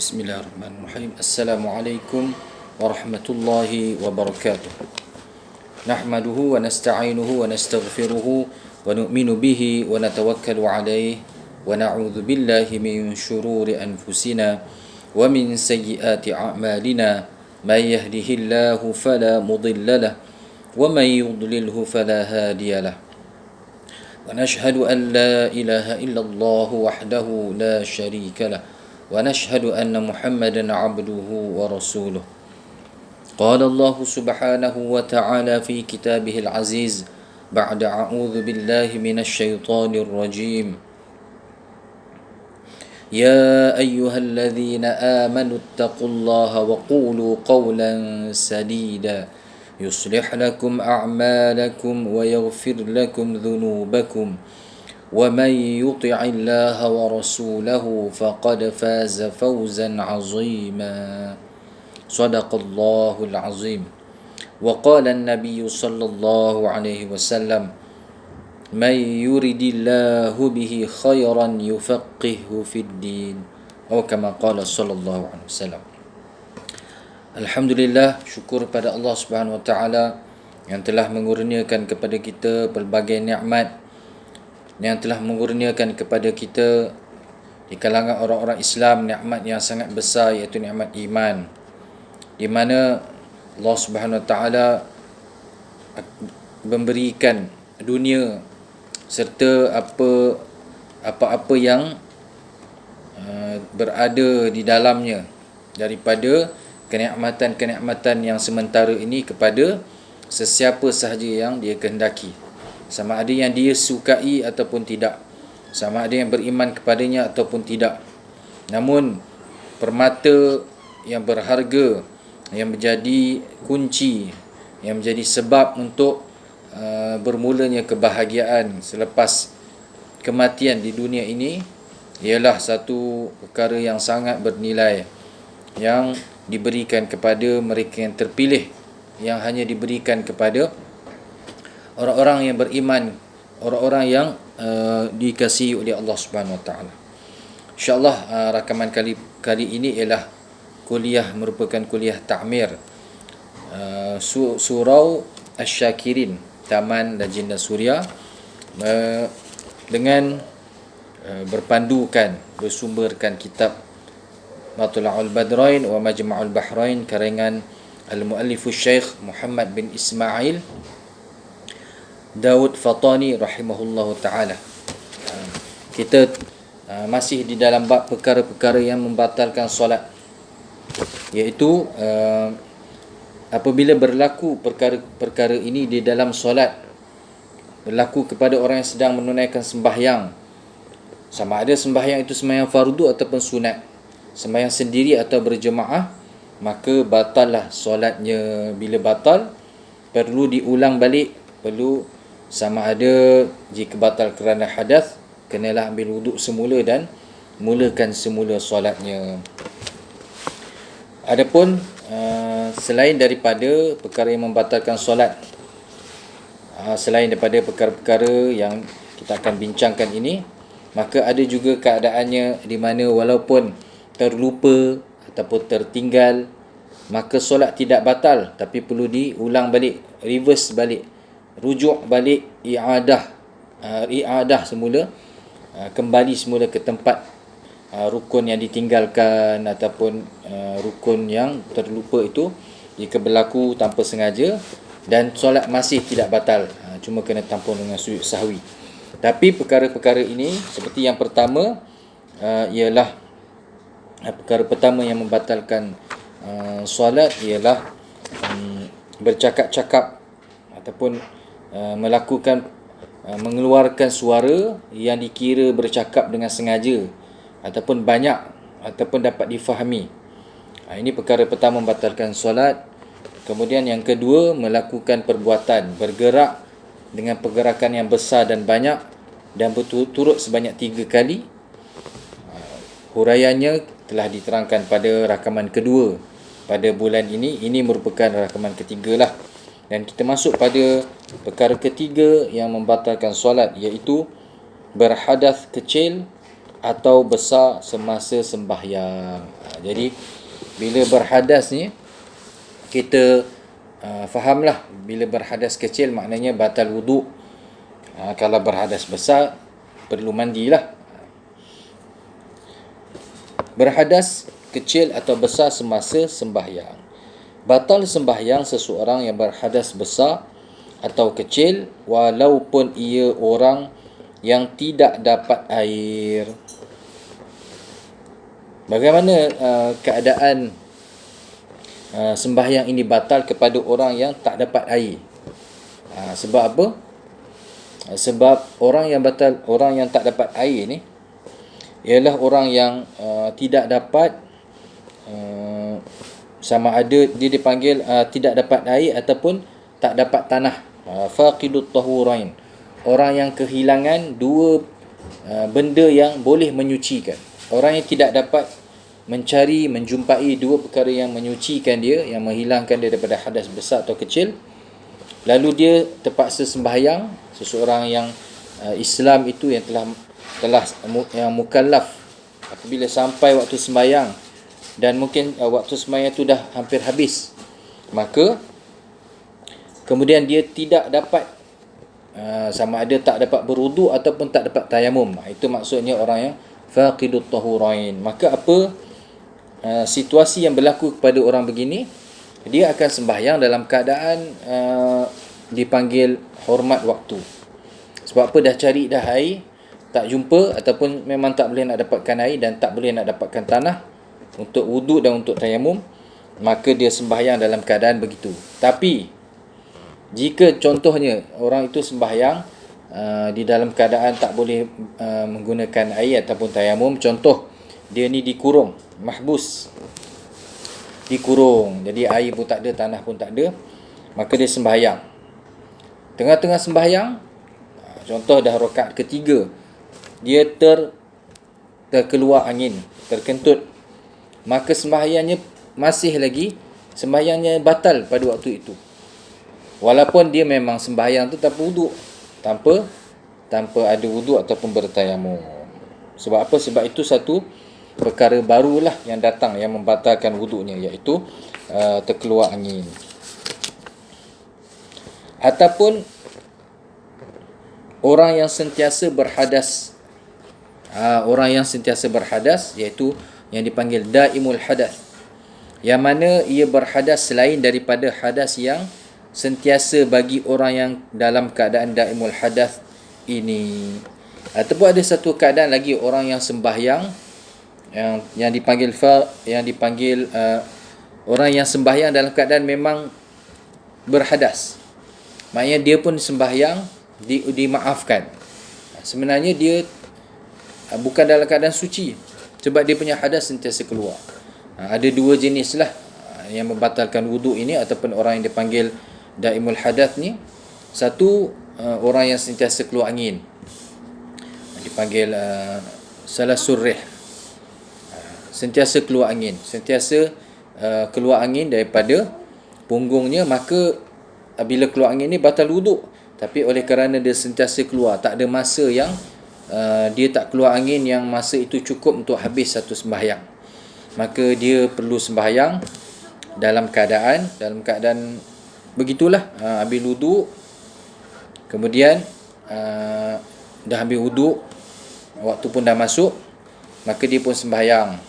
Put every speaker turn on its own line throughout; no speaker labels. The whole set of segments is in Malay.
Bismillahirrahmanirrahim. Assalamualaikum warahmatullahi wabarakatuh. Nahmaduhu wa nasta'inuhu wa nastaghfiruhu wa nu'minu bihi wa natawakkalu alayhi wa na'udzu billahi min shururi anfusina wa min sayyiati a'malina. May yahdihillahu fala mudilla lahu wa may yudlilhu fala hadiya lahu. Wa nashhadu an la ilaha illallah wahdahu la sharika lahu ونشهد أن محمدا عبده ورسوله. قال الله سبحانه وتعالى في كتابه العزيز بعد أعوذ بالله من الشيطان الرجيم. يا أيها الذين آمنوا اتقوا الله وقولوا قولا سديدا يصلح لكم أعمالكم ويغفر لكم ذنوبكم ومن يطع الله ورسوله فقد فاز فوزا عظيما. صدق الله العظيم. وقال النبي صلى الله عليه وسلم من يرد الله به خيرا يفقهه في الدين أو كما قال صلى الله عليه وسلم. Alhamdulillah, syukur pada Allah Subhanahu Wa Taala yang telah mengurniakan kepada kita pelbagai nikmat, yang telah mengurniakan kepada kita di kalangan orang-orang Islam nikmat yang sangat besar, iaitu nikmat iman, di mana Allah Subhanahu Wa Taala memberikan dunia serta apa-apa yang berada di dalamnya daripada kenikmatan-kenikmatan yang sementara ini kepada sesiapa sahaja yang dia kehendaki, sama ada yang dia sukai ataupun tidak, sama ada yang beriman kepadanya ataupun tidak. Namun permata yang berharga, yang menjadi kunci, yang menjadi sebab untuk bermulanya kebahagiaan selepas kematian di dunia ini, ialah satu perkara yang sangat bernilai, yang diberikan kepada mereka yang terpilih, yang hanya diberikan kepada orang-orang yang beriman, orang-orang yang dikasihi oleh Allah Subhanahu Wa Taala. InsyaAllah rakaman kali ini ialah merupakan kuliah ta'mir surau Asy-Syakirin, Taman Lajenda Suria, dengan bersumberkan kitab Matla'ul Badrain wa Majma'ul Bahrain karangan Al-Muallif Syekh Muhammad bin Ismail Daud Fatani rahimahullahu ta'ala. Kita masih di dalam bab perkara-perkara yang membatalkan solat, iaitu apabila berlaku perkara-perkara ini di dalam solat, berlaku kepada orang yang sedang menunaikan sembahyang, sama ada sembahyang itu sembahyang fardu ataupun sunat, sembahyang sendiri atau berjemaah, maka batallah solatnya. Bila batal, perlu diulang balik, perlu sama ada jika batal kerana hadas, kenalah ambil wuduk semula dan mulakan semula solatnya. Adapun selain daripada perkara yang membatalkan solat, selain daripada perkara-perkara yang kita akan bincangkan ini, maka ada juga keadaannya di mana walaupun terlupa ataupun tertinggal, maka solat tidak batal, tapi perlu diulang balik, reverse balik, rujuk balik, i'adah semula, kembali semula ke tempat rukun yang ditinggalkan ataupun rukun yang terlupa itu, jika berlaku tanpa sengaja dan solat masih tidak batal, cuma kena tampung dengan sujud sahwi. Tapi perkara-perkara ini, seperti yang pertama, ialah perkara pertama yang membatalkan solat ialah bercakap-cakap ataupun mengeluarkan suara yang dikira bercakap dengan sengaja ataupun banyak ataupun dapat difahami. Ini perkara pertama membatalkan solat. Kemudian yang kedua, melakukan perbuatan bergerak dengan pergerakan yang besar dan banyak dan berturut-turut sebanyak 3 kali. Huraiannya telah diterangkan pada rakaman kedua pada bulan ini. Ini merupakan rakaman ketiga lah. Dan kita masuk pada perkara ketiga yang membatalkan solat, iaitu berhadas kecil atau besar semasa sembahyang. Jadi bila berhadas ni kita fahamlah, bila berhadas kecil maknanya batal wuduk. Kalau berhadas besar perlu mandilah. Berhadas kecil atau besar semasa sembahyang. Batal sembahyang seseorang yang berhadas besar atau kecil walaupun ia orang yang tidak dapat air. Bagaimana keadaan sembahyang ini batal kepada orang yang tak dapat air? Sebab apa? Sebab orang yang tak dapat air ni ialah orang yang tidak dapat, sama ada dia dipanggil tidak dapat air ataupun tak dapat tanah. Faqidut tahurain, orang yang kehilangan dua benda yang boleh menyucikan. Orang yang tidak dapat menjumpai dua perkara yang menyucikan dia, yang menghilangkan dia daripada hadas besar atau kecil, lalu dia terpaksa sembahyang. Seseorang yang Islam itu yang yang mukallaf, apabila sampai waktu sembahyang dan mungkin waktu sembahyang itu dah hampir habis, maka kemudian dia tidak dapat, sama ada tak dapat berwuduk ataupun tak dapat tayamum. Itu maksudnya orang yang faqidut tahurain. Maka apa situasi yang berlaku kepada orang begini? Dia akan sembahyang dalam keadaan dipanggil hormat waktu. Sebab apa? Dah cari dah air, tak jumpa, ataupun memang tak boleh nak dapatkan air dan tak boleh nak dapatkan tanah untuk wuduk dan untuk tayamum, maka dia sembahyang dalam keadaan begitu. Tapi jika contohnya orang itu sembahyang di dalam keadaan tak boleh menggunakan air ataupun tayamum, contoh dia ni dikurung, mahbus, dikurung, jadi air pun tak ada, tanah pun tak ada, maka dia sembahyang. Tengah-tengah sembahyang, contoh dah rakaat ketiga, dia terkeluar angin, terkentut, maka sembahyangnya batal pada waktu itu. Walaupun dia memang sembahyang tu tanpa wuduk, tanpa ada wuduk ataupun bertayamum. Sebab apa? Sebab itu satu perkara barulah yang datang yang membatalkan wuduknya, iaitu terkeluar angin. Ataupun orang yang sentiasa berhadas, iaitu yang dipanggil daimul hadas, yang mana ia berhadas selain daripada hadas yang sentiasa bagi orang yang dalam keadaan daimul hadas ini. Ataupun ada satu keadaan lagi, orang yang sembahyang yang dipanggil orang yang sembahyang dalam keadaan memang berhadas. Maknanya dia pun sembahyang dimaafkan. Sebenarnya dia bukan dalam keadaan suci, sebab dia punya hadas sentiasa keluar. Ada dua jenis lah yang membatalkan wuduk ini, ataupun orang yang dipanggil daimul hadas ni. Satu, orang yang sentiasa keluar angin, dipanggil salasur rih, sentiasa keluar angin, keluar angin daripada punggungnya, maka bila keluar angin ni batal wuduk. Tapi oleh kerana dia sentiasa keluar, tak ada masa yang dia tak keluar angin yang masa itu cukup untuk habis satu sembahyang, maka dia perlu sembahyang dalam keadaan begitulah. Habis wuduk, kemudian dah habis wuduk, waktu pun dah masuk, maka dia pun sembahyang.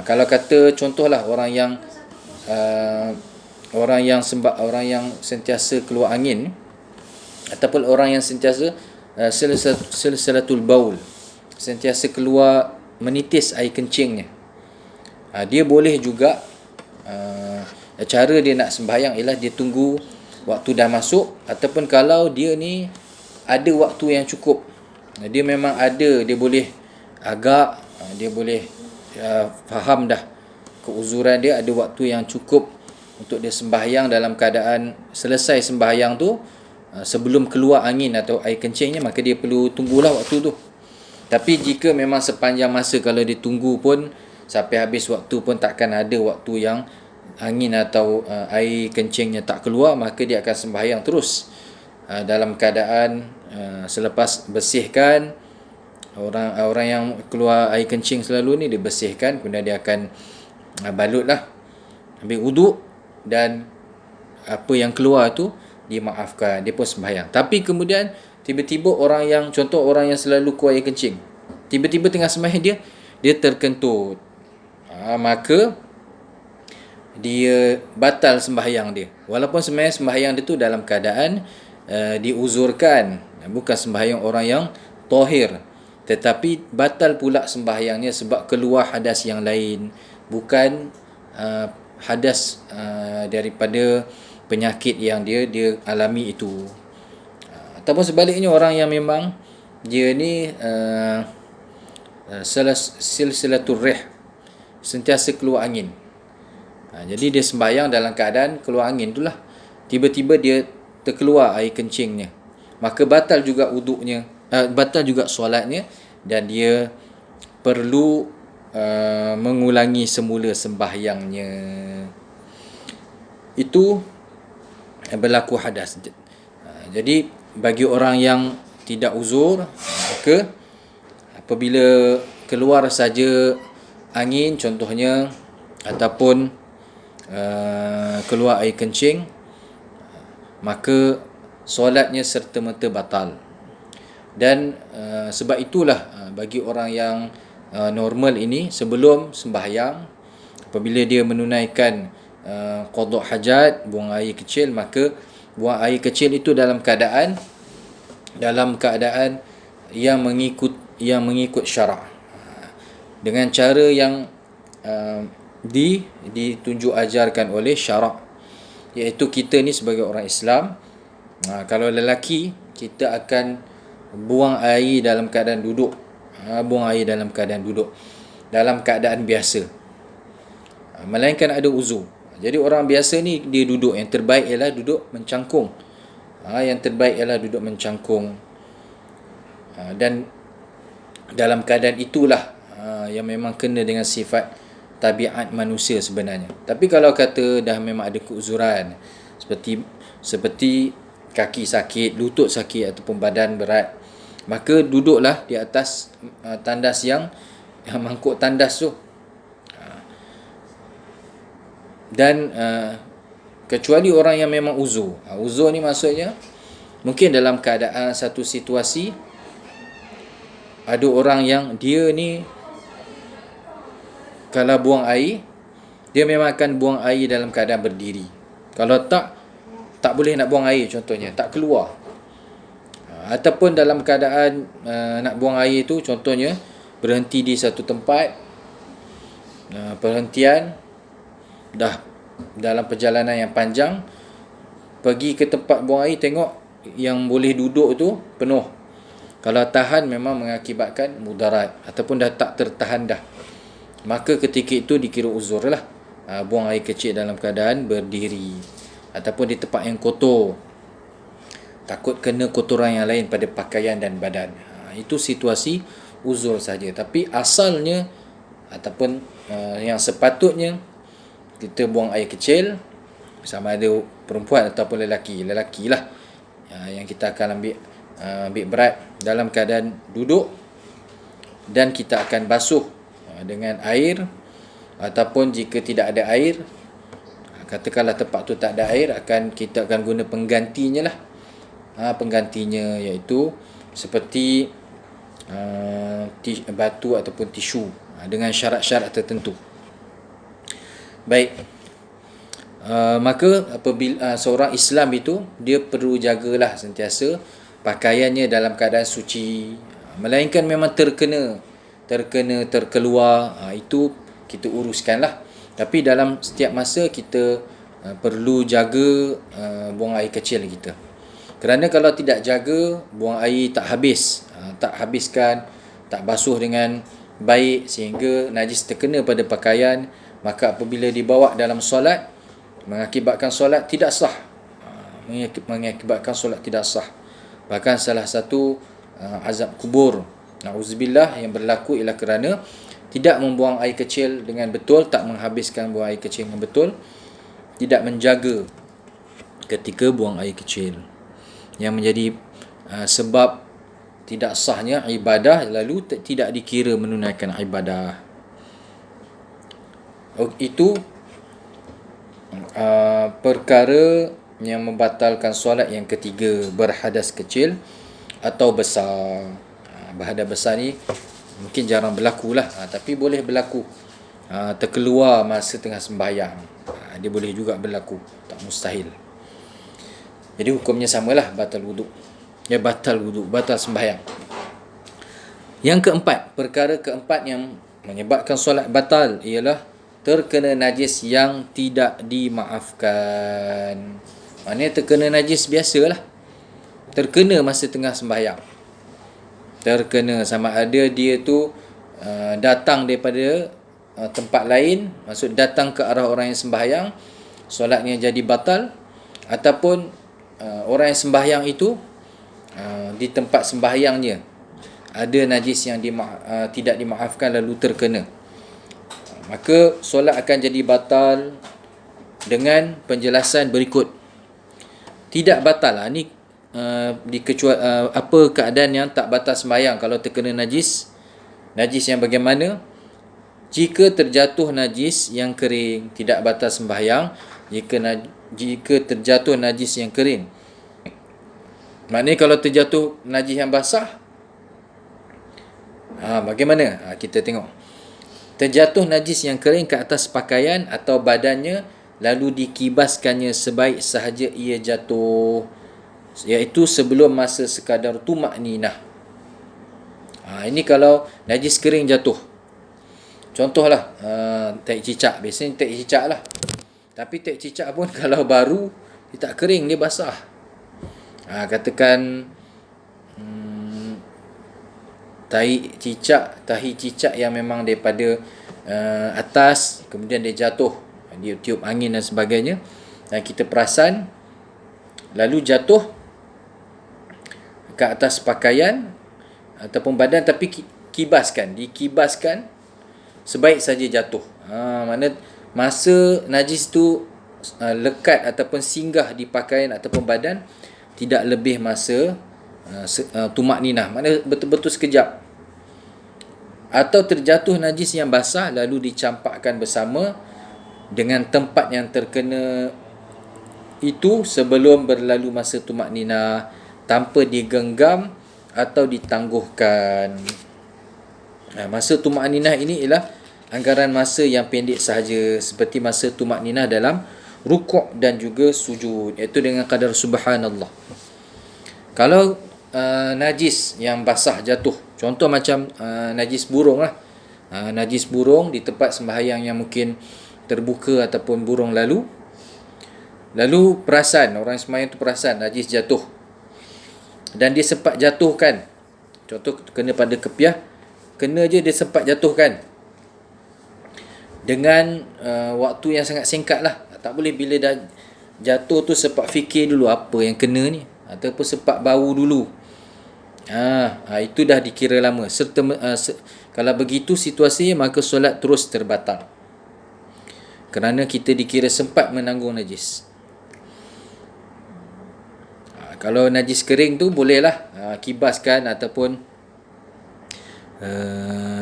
Kalau kata contohlah orang yang sentiasa keluar angin, ataupun orang yang sentiasa silsilatul baul, sentiasa keluar menitis air kencingnya, dia boleh juga, cara dia nak sembahyang ialah dia tunggu waktu dah masuk, ataupun kalau dia ni ada waktu yang cukup, dia memang ada, dia boleh agak, dia boleh faham dah keuzuran dia, ada waktu yang cukup untuk dia sembahyang dalam keadaan selesai sembahyang tu sebelum keluar angin atau air kencingnya, maka dia perlu tunggulah waktu tu. Tapi jika memang sepanjang masa kalau dia tunggu pun sampai habis waktu pun takkan ada waktu yang angin atau air kencingnya tak keluar, maka dia akan sembahyang terus dalam keadaan selepas bersihkan Orang yang keluar air kencing selalu ni dia bersihkan, kemudian dia akan balutlah, ambil wuduk, dan apa yang keluar tu dia maafkan, dia pun sembahyang. Tapi kemudian tiba-tiba contoh orang yang selalu keluar air kencing, tiba-tiba tengah sembahyang dia terkentut, maka dia batal sembahyang dia. Walaupun sebenarnya sembahyang dia tu dalam keadaan diuzurkan, bukan sembahyang orang yang tahir, tetapi batal pula sembahyangnya sebab keluar hadas yang lain, bukan hadas daripada penyakit yang dia alami itu. Ataupun sebaliknya, orang yang memang dia ni silsilatul rih, sentiasa keluar angin. Jadi dia sembahyang dalam keadaan keluar angin itulah, tiba-tiba dia terkeluar air kencingnya, maka batal juga wuduknya, batal juga solatnya, dan dia perlu mengulangi semula sembahyangnya. Itu berlaku hadas. Jadi bagi orang yang tidak uzur, maka apabila keluar saja angin contohnya, ataupun keluar air kencing, maka solatnya serta-merta batal. Dan sebab itulah bagi orang yang normal ini, sebelum sembahyang, apabila dia menunaikan qada hajat, buang air kecil, maka buang air kecil itu dalam keadaan yang mengikut syarak, dengan cara yang ditunjuk ajarkan oleh syarak, iaitu kita ni sebagai orang Islam, kalau lelaki kita akan buang air dalam keadaan duduk, dalam keadaan biasa, melainkan ada uzur. Jadi orang biasa ni dia duduk, yang terbaik ialah duduk mencangkung. Dan dalam keadaan itulah yang memang kena dengan sifat tabiat manusia sebenarnya. Tapi kalau kata dah memang ada keuzuran, seperti kaki sakit, lutut sakit, ataupun badan berat, maka duduklah di atas tandas yang mangkuk tandas tu. Dan kecuali orang yang memang uzur. Uzur ni maksudnya mungkin dalam keadaan satu situasi, ada orang yang dia ni kalau buang air, dia memang akan buang air dalam keadaan berdiri. Kalau tak boleh nak buang air, contohnya tak keluar. Ataupun dalam keadaan nak buang air tu, contohnya berhenti di satu tempat, perhentian dah dalam perjalanan yang panjang, pergi ke tempat buang air, tengok yang boleh duduk tu penuh. Kalau tahan memang mengakibatkan mudarat, ataupun dah tak tertahan dah, maka ketika itu dikira uzur lah. Buang air kecil dalam keadaan berdiri, ataupun di tempat yang kotor, takut kena kotoran yang lain pada pakaian dan badan. Itu situasi uzur saja. Tapi asalnya ataupun yang sepatutnya kita buang air kecil, sama ada perempuan ataupun lelaki lah, yang kita akan ambil berat dalam keadaan duduk, dan kita akan basuh dengan air, ataupun jika tidak ada air, katakanlah tempat tu tak ada air, kita akan guna penggantinya lah. Penggantinya iaitu seperti batu ataupun tisu, dengan syarat-syarat tertentu. Baik, maka apabila seorang Islam itu, dia perlu jagalah sentiasa pakaiannya dalam keadaan suci, melainkan memang terkeluar, itu kita uruskanlah. Tapi dalam setiap masa kita perlu jaga buang air kecil kita. Kerana kalau tidak jaga, buang air tak habiskan, tak basuh dengan baik sehingga najis terkena pada pakaian, maka apabila dibawa dalam solat, mengakibatkan solat tidak sah. Bahkan salah satu azab kubur, na'udzubillah, yang berlaku ialah kerana tidak membuang air kecil dengan betul, tak menghabiskan buang air kecil dengan betul, tidak menjaga ketika buang air kecil, yang menjadi sebab tidak sahnya ibadah, lalu tidak dikira menunaikan ibadah. Itu perkara yang membatalkan solat yang ketiga, berhadas kecil atau besar. Berhadas besar ni mungkin jarang berlaku lah, tapi boleh berlaku. Terkeluar masa tengah sembahyang, dia boleh juga berlaku, tak mustahil. Jadi hukumnya samalah, batal wuduk. Batal sembahyang. Yang keempat, perkara keempat yang menyebabkan solat batal ialah terkena najis yang tidak dimaafkan. Maknanya terkena najis biasalah, terkena masa tengah sembahyang. Terkena sama ada dia tu datang daripada tempat lain, maksud datang ke arah orang yang sembahyang, solatnya jadi batal, ataupun orang yang sembahyang itu di tempat sembahyangnya ada najis yang tidak dimaafkan lalu terkena, maka solat akan jadi batal dengan penjelasan berikut. Tidak batal ni apa keadaan yang tak batal sembahyang kalau terkena najis yang bagaimana? Jika terjatuh najis yang kering, tidak batal sembahyang. Jika terjatuh najis yang kering, maknanya kalau terjatuh najis yang basah, bagaimana? Kita tengok. Terjatuh najis yang kering ke atas pakaian atau badannya, lalu dikibaskannya sebaik sahaja ia jatuh, iaitu sebelum masa sekadar tumakninah. Ini kalau najis kering jatuh. Contohlah tek cicak. Biasanya tek cicak lah. Tapi tek cicak pun kalau baru, dia tak kering, dia basah. Katakan tahi cicak yang memang daripada atas, kemudian dia jatuh, dia tiup angin dan sebagainya, dan kita perasan, lalu jatuh ke atas pakaian ataupun badan, tapi dikibaskan sebaik saja jatuh. Mana masa najis tu lekat ataupun singgah di pakaian ataupun badan, tidak lebih masa tumakninah, mana betul-betul sekejap. Atau terjatuh najis yang basah lalu dicampakkan bersama dengan tempat yang terkena itu sebelum berlalu masa tumakninah, tanpa digenggam atau ditangguhkan. Masa tumakninah ini ialah anggaran masa yang pendek sahaja, seperti masa tumakninah dalam rukuk dan juga sujud, iaitu dengan kadar subhanallah. Kalau najis yang basah jatuh, contoh macam najis burung lah. Najis burung di tempat sembahyang yang mungkin terbuka ataupun burung lalu perasan, orang sembahyang tu perasan najis jatuh, dan dia sempat jatuhkan. Contoh kena pada kepiah, kena je dia sempat jatuhkan dengan waktu yang sangat singkat lah. Tak boleh bila dah jatuh tu sempat fikir dulu apa yang kena ni, ataupun sempat bau dulu. Itu dah dikira lama. Kalau begitu situasinya, maka solat terus terbatal, kerana kita dikira sempat menanggung najis. Kalau najis kering tu bolehlah kibaskan ataupun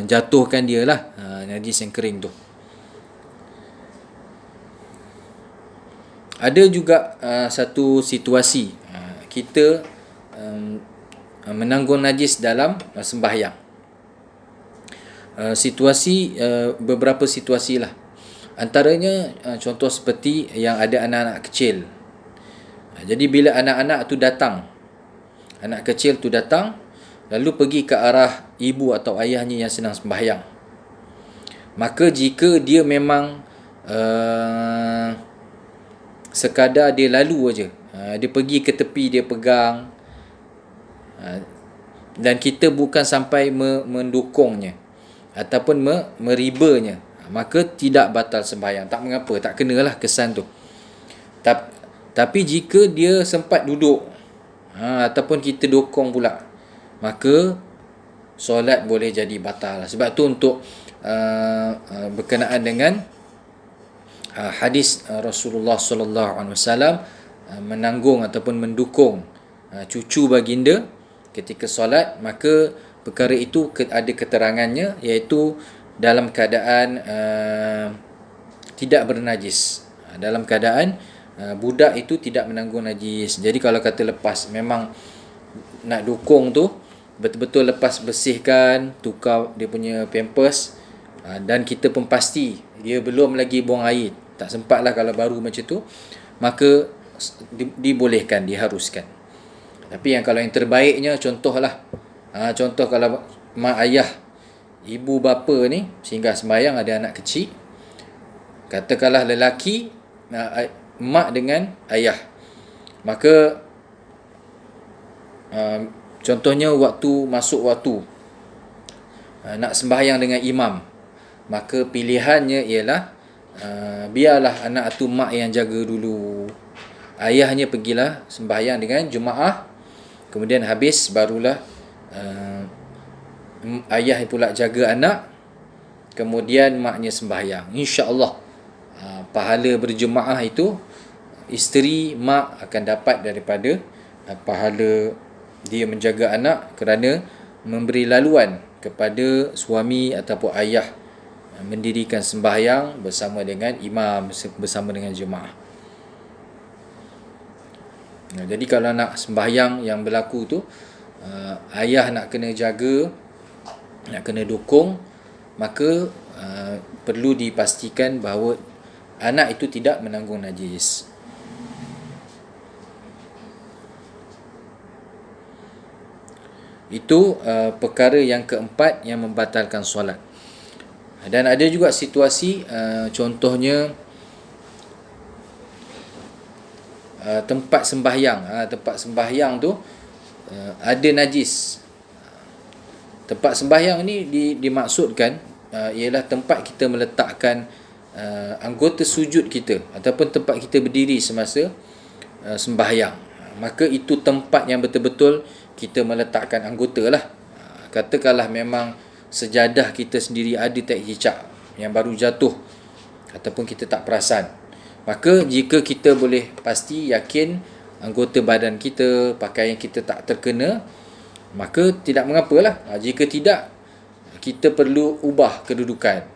jatuhkan dia lah, najis yang kering tu. Ada juga satu situasi kita menanggung najis dalam sembahyang. Beberapa situasi lah. Antaranya contoh seperti yang ada anak-anak kecil. Jadi bila anak-anak tu datang, anak kecil tu datang, lalu pergi ke arah ibu atau ayahnya yang sedang sembahyang, maka jika dia memang sekadar dia lalu aja, dia pergi ke tepi, dia pegang, dan kita bukan sampai mendukungnya ataupun meribanya, maka tidak batal sembahyang. Tak mengapa, tak kenalah kesan tu. Tapi jika dia sempat duduk ataupun kita dokong pula, maka solat boleh jadi batal. Sebab tu untuk berkenaan dengan hadis Rasulullah sallallahu alaihi wasallam menanggung ataupun mendukung cucu baginda ketika solat, maka perkara itu ada keterangannya, iaitu dalam keadaan tidak bernajis. Dalam keadaan budak itu tidak menanggung najis. Jadi kalau kata lepas, memang nak dukung tu betul-betul lepas bersihkan, tukar dia punya pampers, dan kita pun pasti dia belum lagi buang air, tak sempat lah kalau baru macam tu, maka dibolehkan, diharuskan. Tapi kalau yang terbaiknya, contohlah, contoh kalau mak ayah, ibu bapa ni sehingga sembahyang, ada anak kecil, katakanlah lelaki, mak dengan ayah, maka contohnya masuk waktu nak sembahyang dengan imam, maka pilihannya ialah biarlah anak atau mak yang jaga dulu, ayahnya pergilah sembahyang dengan jemaah, kemudian habis barulah ayah pula jaga anak, kemudian maknya sembahyang. InsyaAllah pahala berjemaah itu isteri mak akan dapat daripada pahala dia menjaga anak, kerana memberi laluan kepada suami ataupun ayah mendirikan sembahyang bersama dengan imam, bersama dengan jemaah. Jadi kalau nak sembahyang yang berlaku tu, ayah nak kena jaga, nak kena dukung, maka perlu dipastikan bahawa anak itu tidak menanggung najis. Itu perkara yang keempat yang membatalkan solat. Dan ada juga situasi, contohnya tempat sembahyang. Tempat sembahyang tu ada najis. Tempat sembahyang ni dimaksudkan ialah tempat kita meletakkan anggota sujud kita ataupun tempat kita berdiri semasa sembahyang. Maka itu tempat yang betul-betul kita meletakkan anggota lah. Katakanlah memang sejadah kita sendiri ada tak hicap yang baru jatuh ataupun kita tak perasan, maka jika kita boleh pasti yakin anggota badan kita, pakaian kita tak terkena, maka tidak mengapalah. Jika tidak, kita perlu ubah kedudukan.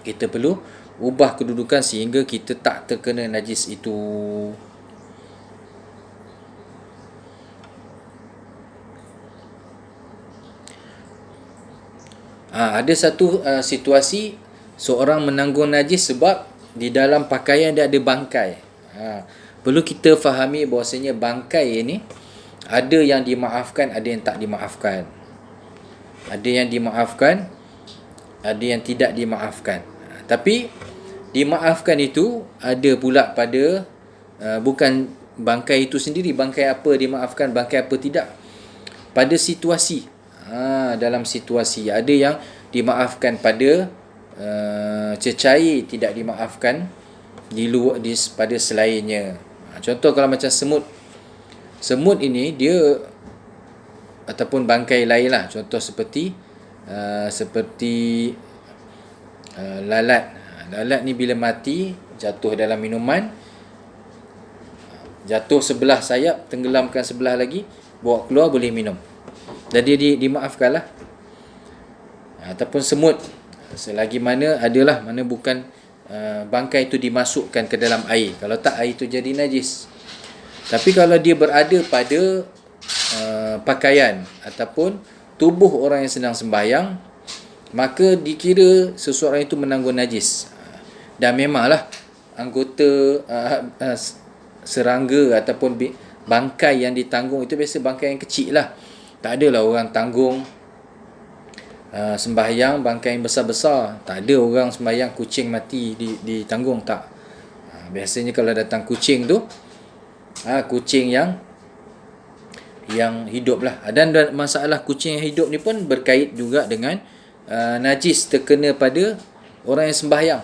Kita perlu ubah kedudukan sehingga kita tak terkena najis itu. Ada satu situasi seorang menanggung najis sebab di dalam pakaian dia ada bangkai. Perlu kita fahami bahawasanya bangkai ini ada yang dimaafkan, ada yang tak dimaafkan. Ada yang dimaafkan, ada yang tidak dimaafkan. Tapi dimaafkan itu ada pula pada bukan bangkai itu sendiri, bangkai apa dimaafkan, bangkai apa tidak, pada situasi. Dalam situasi ada yang dimaafkan pada cecair, tidak dimaafkan pada selainnya. Contoh kalau macam semut ini dia ataupun bangkai lain lah, contoh seperti lalat ni bila mati jatuh dalam minuman, jatuh sebelah sayap, tenggelamkan sebelah lagi, bawa keluar boleh minum, jadi dia dimaafkan lah. Ataupun semut, selagi mana adalah mana bukan bangkai itu dimasukkan ke dalam air, kalau tak air itu jadi najis. Tapi kalau dia berada pada pakaian ataupun tubuh orang yang sedang sembahyang, maka dikira seseorang itu menanggung najis. Dan memanglah anggota serangga ataupun bangkai yang ditanggung itu biasa bangkai yang kecil lah. Tak adalah orang tanggung sembahyang bangkai yang besar-besar. Tak ada orang sembahyang kucing mati ditanggung, tak. Biasanya kalau datang kucing tu, kucing yang hidup lah. Dan masalah kucing yang hidup ni pun berkait juga dengan najis terkena pada orang yang sembahyang.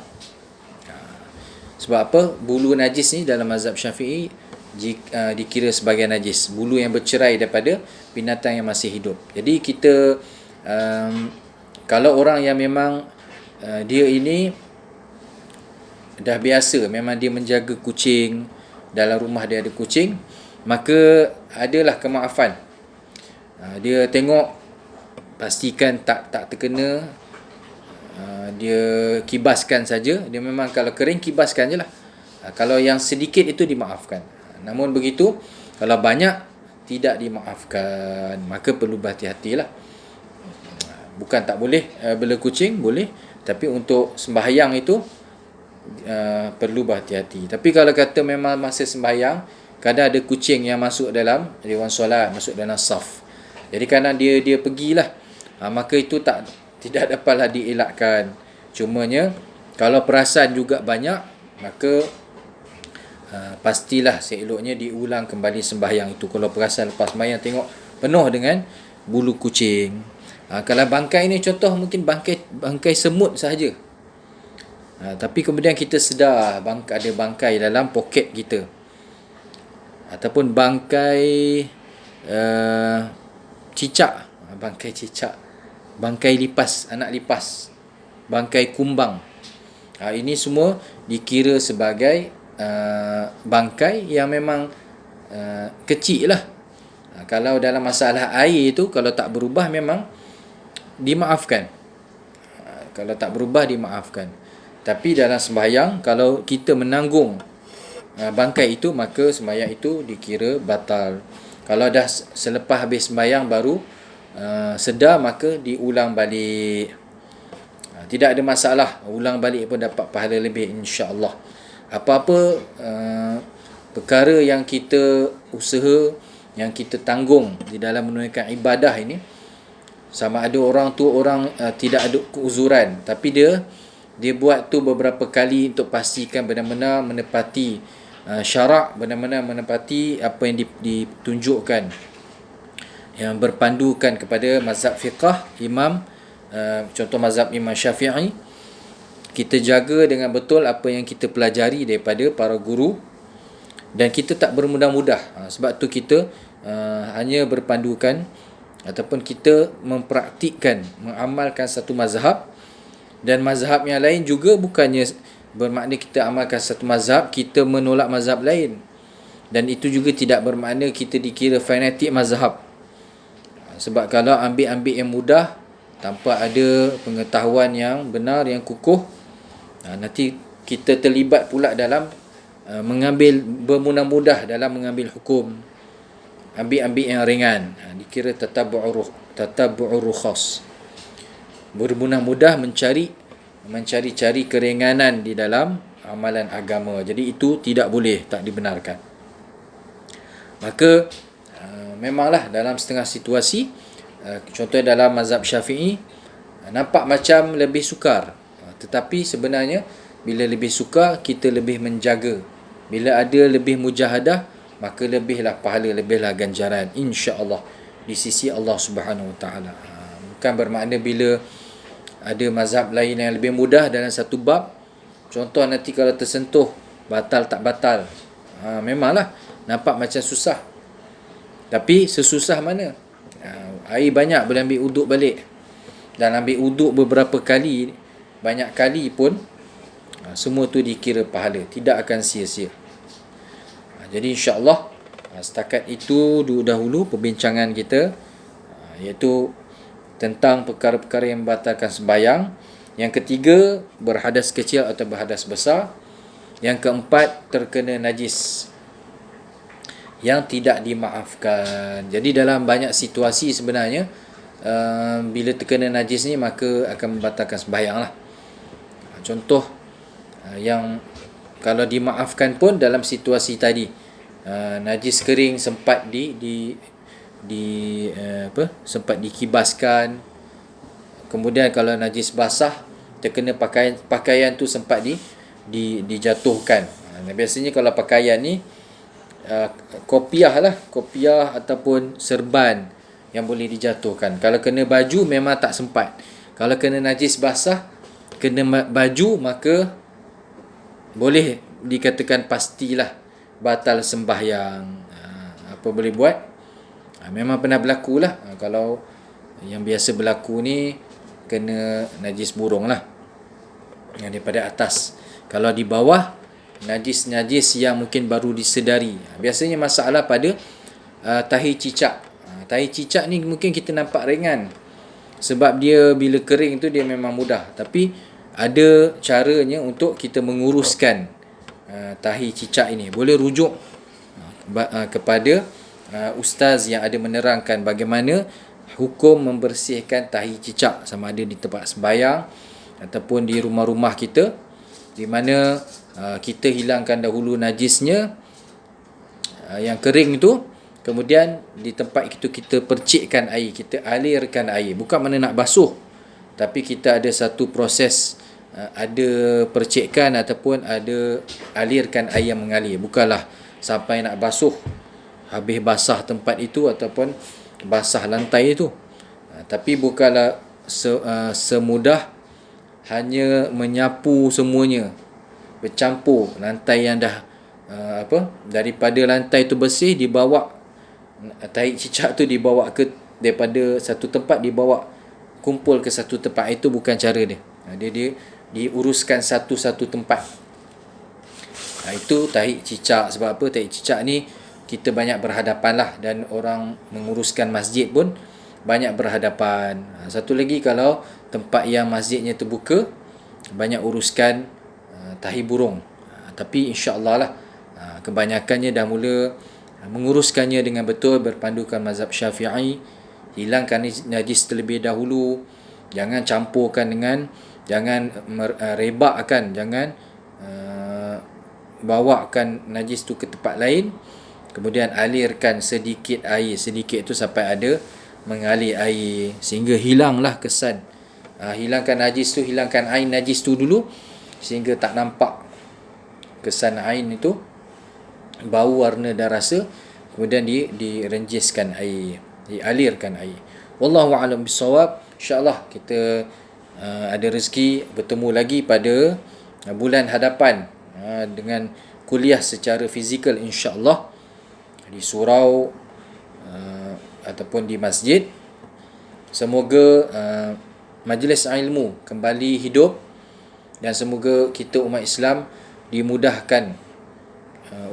Sebab apa? Bulu najis ni dalam mazhab Syafi'i dikira sebagai najis, bulu yang bercerai daripada binatang yang masih hidup. Jadi kita kalau orang yang memang dia ini dah biasa, memang dia menjaga kucing, dalam rumah dia ada kucing, maka adalah kemaafan. Dia tengok, pastikan tak terkena, dia kibaskan saja. Dia memang kalau kering kibaskan je lah. Kalau yang sedikit itu dimaafkan. Namun begitu, kalau banyak tidak dimaafkan, maka perlu berhati-hatilah. Bukan tak boleh bela kucing, boleh. Tapi untuk sembahyang itu perlu berhati-hati. Tapi kalau kata memang masa sembahyang, kadang ada kucing yang masuk dalam dewan solat, masuk dalam saf. Jadi kadang dia pergilah. Maka itu tidak dapatlah dielakkan. Cumanya kalau perasan juga banyak, maka pastilah seeloknya diulang kembali sembahyang itu. Kalau perasan lepas sembahyang tengok penuh dengan bulu kucing. Kalau bangkai ni contoh mungkin bangkai semut sahaja. Tapi kemudian kita sedar ada bangkai dalam poket kita. Ataupun bangkai cicak, bangkai lipas, anak lipas, bangkai kumbang. Ini semua dikira sebagai bangkai yang memang kecil lah. Kalau dalam masalah air itu, kalau tak berubah memang dimaafkan. Kalau tak berubah dimaafkan. Tapi dalam sembahyang, kalau kita menanggung bangkai itu, maka sembahyang itu dikira batal. Kalau dah selepas habis sembahyang baru sedar, maka diulang balik. Tidak ada masalah, ulang balik pun dapat pahala lebih, insya-Allah. Apa-apa perkara yang kita usaha, yang kita tanggung di dalam menunaikan ibadah ini, sama ada orang tidak ada keuzuran, tapi dia buat tu beberapa kali untuk pastikan benar-benar menepati syarak, benar-benar menepati apa yang ditunjukkan, yang berpandukan kepada mazhab fiqah imam, contoh mazhab Imam Syafi'i. Kita jaga dengan betul apa yang kita pelajari daripada para guru, dan kita tak bermudah-mudah. Sebab tu kita hanya berpandukan ataupun kita mempraktikkan, mengamalkan satu mazhab, dan mazhab yang lain juga bukannya bermakna kita amalkan satu mazhab, kita menolak mazhab lain. Dan itu juga tidak bermakna kita dikira fanatik mazhab. Sebab kalau ambil yang mudah tanpa ada pengetahuan yang benar, yang kukuh, nanti kita terlibat pula dalam bermudah-mudah dalam mengambil hukum, ambil yang ringan, dikira tatabu'ur rukhas, bermudah-mudah mencari keringanan di dalam amalan agama. Jadi itu tidak boleh, tak dibenarkan. Maka memanglah dalam setengah situasi, contohnya dalam mazhab Syafi'i, nampak macam lebih sukar, tetapi sebenarnya bila lebih sukar, kita lebih menjaga. Bila ada lebih mujahadah, maka lebihlah pahala, lebihlah ganjaran, insya-Allah di sisi Allah Subhanahu Wa Taala. Bukan bermakna bila ada mazhab lain yang lebih mudah dalam satu bab, contoh nanti kalau tersentuh batal tak batal, memanglah nampak macam susah, tapi sesusah mana? Air banyak boleh ambil uduk balik, dan ambil uduk beberapa kali, banyak kali pun, semua tu dikira pahala, tidak akan sia-sia. Jadi insya-Allah setakat itu dahulu perbincangan kita, iaitu tentang perkara-perkara yang membatalkan sembahyang. Yang ketiga, berhadas kecil atau berhadas besar. Yang keempat, terkena najis yang tidak dimaafkan. Jadi dalam banyak situasi sebenarnya, bila terkena najis ni, maka akan membatalkan sembahyang lah. Contoh yang kalau dimaafkan pun dalam situasi tadi, najis kering sempat sempat dikibaskan. Kemudian kalau najis basah terkena pakaian tu sempat dijatuhkan. Biasanya kalau pakaian ni kopiah ataupun serban yang boleh dijatuhkan. Kalau kena baju memang tak sempat. Kalau kena najis basah, kena baju, maka boleh dikatakan pastilah batal sembahyang. Apa boleh buat? Memang pernah berlaku lah. Kalau yang biasa berlaku ni, kena najis burung lah, yang daripada atas. Kalau di bawah, najis yang mungkin baru disedari. Biasanya masalah pada tahi cicak. Tahi cicak ni mungkin kita nampak ringan, sebab dia bila kering tu dia memang mudah. Tapi ada caranya untuk kita menguruskan tahi cicak ini. Boleh rujuk kepada ustaz yang ada menerangkan bagaimana hukum membersihkan tahi cicak, sama ada di tempat sembahyang ataupun di rumah-rumah kita, di mana kita hilangkan dahulu najisnya yang kering itu, kemudian di tempat itu kita percikkan air, kita alirkan air. Bukan mana nak basuh, tapi kita ada satu proses, ada percikkan ataupun ada alirkan air yang mengalir. Bukanlah sampai nak basuh, habis basah tempat itu ataupun basah lantai itu. Tapi bukanlah semudah hanya menyapu semuanya, bercampur lantai yang dah daripada lantai tu bersih, dibawa tahi cicak tu dibawa ke daripada satu tempat, dibawa kumpul ke satu tempat. Itu bukan cara dia. Dia diuruskan satu-satu tempat. Itu tahi cicak. Sebab apa? Tahi cicak ni kita banyak berhadapan lah, dan orang menguruskan masjid pun banyak berhadapan. Satu lagi, kalau tempat yang masjidnya terbuka, banyak uruskan tahi burung. Tapi insya-Allah lah, kebanyakannya dah mula menguruskannya dengan betul, berpandukan mazhab Syafi'i. Hilangkan najis terlebih dahulu, jangan campurkan dengan, jangan rebakkan, jangan bawakan najis tu ke tempat lain, kemudian alirkan sedikit air, sedikit tu sampai ada mengalir air, sehingga hilanglah kesan. Hilangkan najis tu, hilangkan air najis tu dulu, sehingga tak nampak kesan air itu, bau, warna dan rasa. Kemudian direnjiskan air, dialirkan air. Wallahu a'lam bissawab. InsyaAllah kita ada rezeki bertemu lagi pada bulan hadapan dengan kuliah secara fizikal, insyaAllah, di surau ataupun di masjid. Semoga majlis ilmu kembali hidup, dan semoga kita umat Islam dimudahkan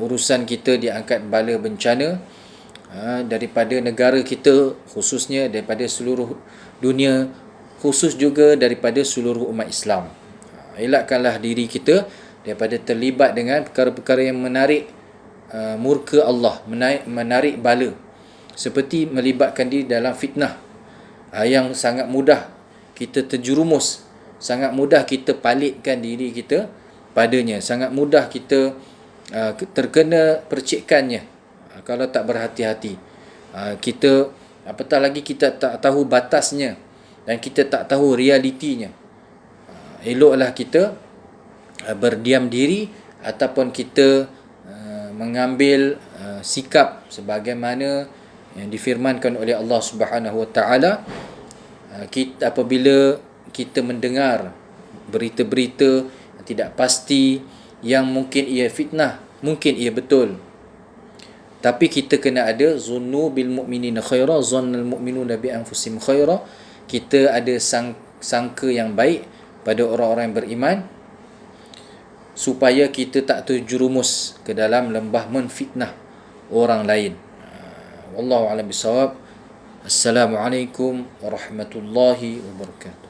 urusan kita diangkat bala bencana daripada negara kita, khususnya daripada seluruh dunia, khusus juga daripada seluruh umat Islam. Elakkanlah diri kita daripada terlibat dengan perkara-perkara yang menarik murka Allah, menarik bala, seperti melibatkan diri dalam fitnah yang sangat mudah kita terjerumus, sangat mudah kita palitkan diri kita padanya, sangat mudah kita terkena percikannya kalau tak berhati-hati. Kita, apatah lagi kita tak tahu batasnya dan kita tak tahu realitinya. Eloklah kita berdiam diri ataupun kita mengambil sikap sebagaimana yang difirmankan oleh Allah Subhanahu Wa Taala. Apabila kita mendengar berita-berita yang tidak pasti, yang mungkin ia fitnah, mungkin ia betul, tapi kita kena ada zunnu bil mu'minina khaira, zannal mu'minuna bi anfusihim khaira. Kita ada sangka yang baik pada orang-orang yang beriman, supaya kita tak terjerumus ke dalam lembah menfitnah orang lain. Wallahu a'lam bissawab. Assalamualaikum warahmatullahi wabarakatuh.